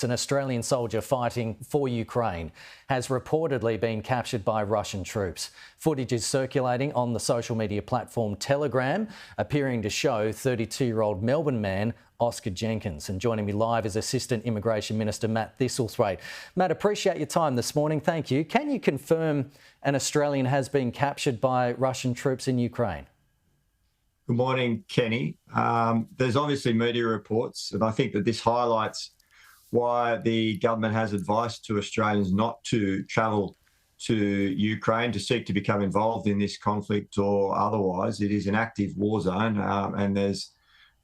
An Australian soldier fighting for Ukraine has reportedly been captured by Russian troops. Footage is circulating on the social media platform Telegram, appearing to show 32-year-old Melbourne man Oscar Jenkins. And joining me live is Assistant Immigration Minister Matt Thistlethwaite. Matt, appreciate your time this morning. Thank you. Can you confirm an Australian has been captured by Russian troops in Ukraine? Good morning, Kenny. There's obviously media reports, and I think that this highlights why the government has advised to Australians not to travel to Ukraine to seek to become involved in this conflict or otherwise. It is an active war zone, and there's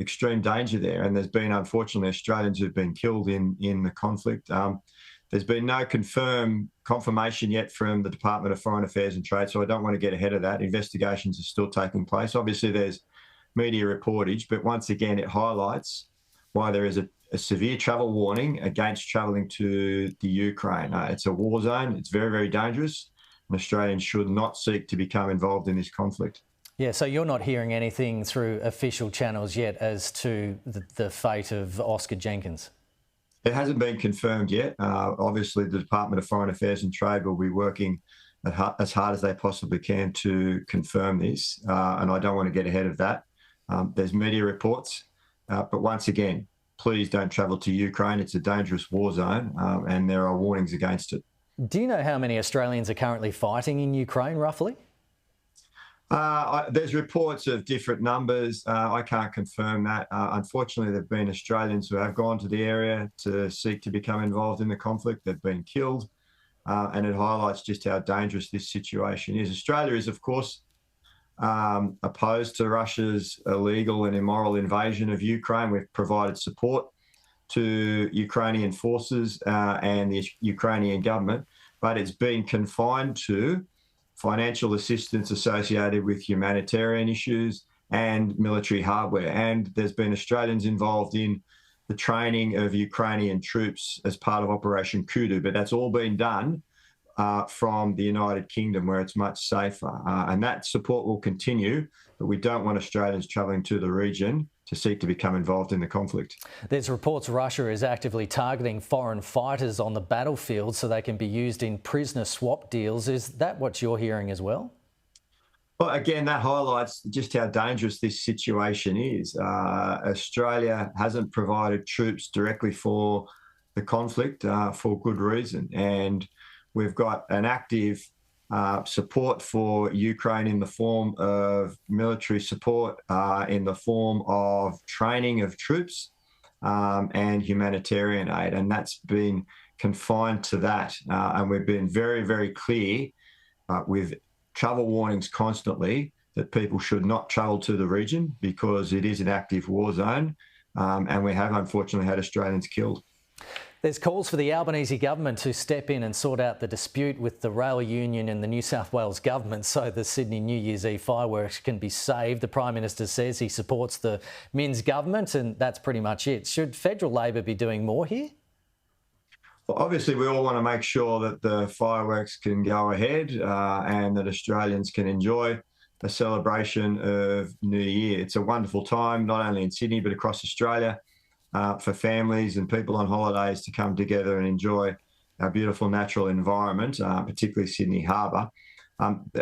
extreme danger there. And there's been, unfortunately, Australians who've been killed in the conflict. There's been no confirmation yet from the Department of Foreign Affairs and Trade, so I don't want to get ahead of that. Investigations are still taking place. Obviously, there's media reportage, but once again, it highlights why there is a severe travel warning against travelling to the Ukraine. It's a war zone. It's very, very dangerous, and Australians should not seek to become involved in this conflict. Yeah, so you're not hearing anything through official channels yet as to the fate of Oscar Jenkins? It hasn't been confirmed yet. Obviously, the Department of Foreign Affairs and Trade will be working as hard as they possibly can to confirm this, and I don't want to get ahead of that. There's media reports, but once again, please don't travel to Ukraine. It's a dangerous war zone, and there are warnings against it. Do you know how many Australians are currently fighting in Ukraine, roughly? There's reports of different numbers. I can't confirm that. Unfortunately, there have been Australians who have gone to the area to seek to become involved in the conflict. They've been killed, and it highlights just how dangerous this situation is. Australia is, of course, opposed to Russia's illegal and immoral invasion of Ukraine. We've provided support to Ukrainian forces and the Ukrainian government, but it's been confined to financial assistance associated with humanitarian issues and military hardware. And there's been Australians involved in the training of Ukrainian troops as part of Operation Kudu, but that's all been done from the United Kingdom, where it's much safer. And that support will continue, but we don't want Australians travelling to the region to seek to become involved in the conflict. There's reports Russia is actively targeting foreign fighters on the battlefield so they can be used in prisoner swap deals. Is that what you're hearing as well? Well, again, that highlights just how dangerous this situation is. Australia hasn't provided troops directly for the conflict for good reason. And we've got an active support for Ukraine in the form of military support, in the form of training of troops and humanitarian aid. And that's been confined to that. And we've been very, very clear with travel warnings constantly that people should not travel to the region because it is an active war zone. And we have unfortunately had Australians killed. There's calls for the Albanese government to step in and sort out the dispute with the rail union and the New South Wales government so the Sydney New Year's Eve fireworks can be saved. The Prime Minister says he supports the Minns government, and that's pretty much it. Should federal Labor be doing more here? Well, obviously, we all want to make sure that the fireworks can go ahead and that Australians can enjoy a celebration of New Year. It's a wonderful time, not only in Sydney, but across Australia. For families and people on holidays to come together and enjoy our beautiful natural environment, particularly Sydney Harbour.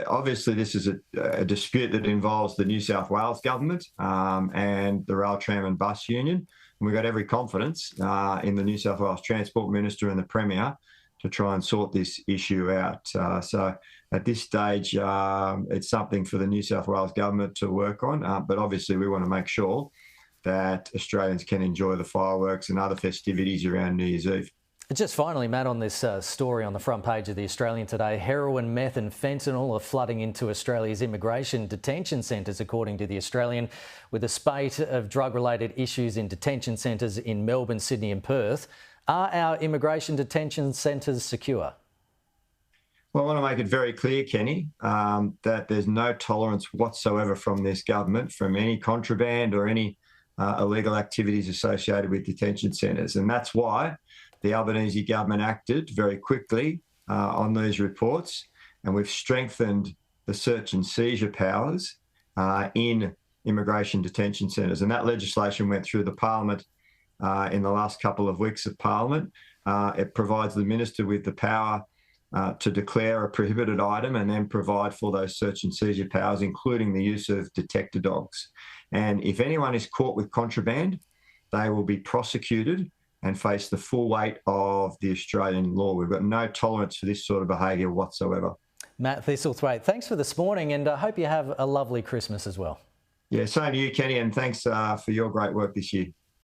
Obviously, this is a dispute that involves the New South Wales government and the Rail, Tram and Bus Union. And we've got every confidence in the New South Wales Transport Minister and the Premier to try and sort this issue out. So at this stage, it's something for the New South Wales government to work on. But obviously, we want to make sure that Australians can enjoy the fireworks and other festivities around New Year's Eve. Just finally, Matt, on this story on the front page of The Australian today, heroin, meth and fentanyl are flooding into Australia's immigration detention centres, according to The Australian, with a spate of drug-related issues in detention centres in Melbourne, Sydney and Perth. Are our immigration detention centres secure? Well, I want to make it very clear, Kenny, that there's no tolerance whatsoever from this government from any contraband or any illegal activities associated with detention centres. And that's why the Albanese government acted very quickly on these reports, and we've strengthened the search and seizure powers in immigration detention centres. And that legislation went through the Parliament in the last couple of weeks of Parliament. It provides the Minister with the power to declare a prohibited item and then provide for those search and seizure powers, including the use of detector dogs. And if anyone is caught with contraband, they will be prosecuted and face the full weight of the Australian law. We've got no tolerance for this sort of behaviour whatsoever. Matt Thistlethwaite, thanks for this morning, and I hope you have a lovely Christmas as well. Yeah, same to you, Kenny, and thanks for your great work this year.